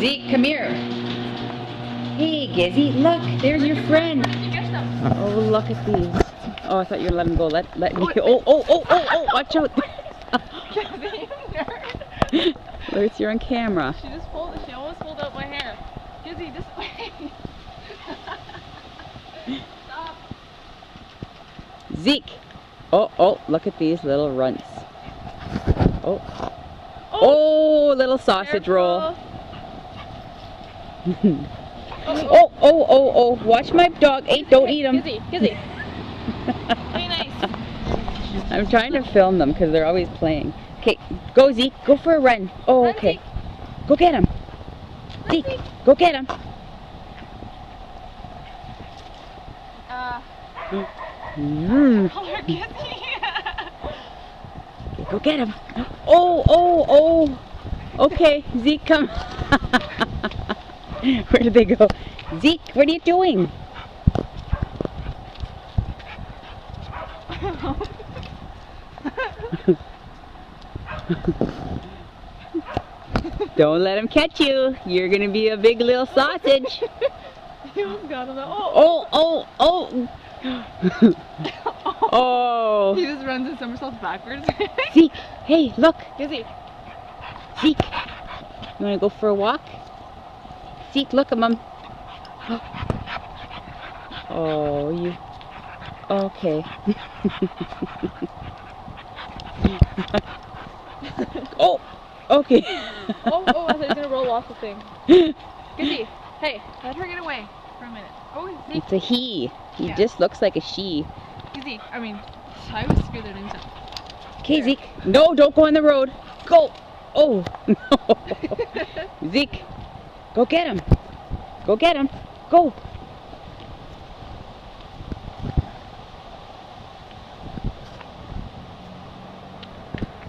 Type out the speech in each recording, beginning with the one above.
Zeke, come here. Hey, Gizzy, look, there's your friend. Oh, look at these. Oh, I thought you were letting him go. Let me. Oh, watch out. Luce, you're on camera. She almost pulled out my hair. Gizzy, this way. Stop. Zeke. Oh, look at these little runts. Oh, little sausage roll. Oh, watch my dog. Hey, don't eat him. Gizzy. Be nice. I'm trying to film them because they're always playing. Okay, go Zeke, go for a run. Oh, okay. Go get him. Zeke, go get him. Go get him. Oh. Okay, Zeke, come. Where did they go? Zeke, what are you doing? Don't let him catch you. You're gonna be a big little sausage. He almost got him. Oh. He just runs and somersaults backwards. Zeke, hey, look. Gizzy. Zeke, you wanna go for a walk? Zeke, look at Mom. Oh, you. Okay. Oh, okay. Oh, I thought he was gonna roll off the thing. Gizzy, hey, let her get away for a minute. Oh, Zeke. It's a he. He just looks like a she. Gizzy, I was scared there didn't. Okay, Zeke. No, don't go on the road. Go. Oh, no. Zeke, go get him. Go get him. Go.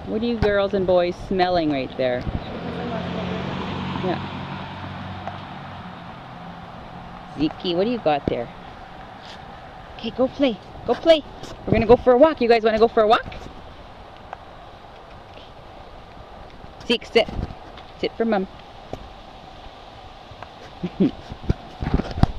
What are you girls and boys smelling right there? Yeah. Zeke, what do you got there? Okay, go play. Go play. We're going to go for a walk. You guys want to go for a walk? Zeke, sit. Sit for Mom.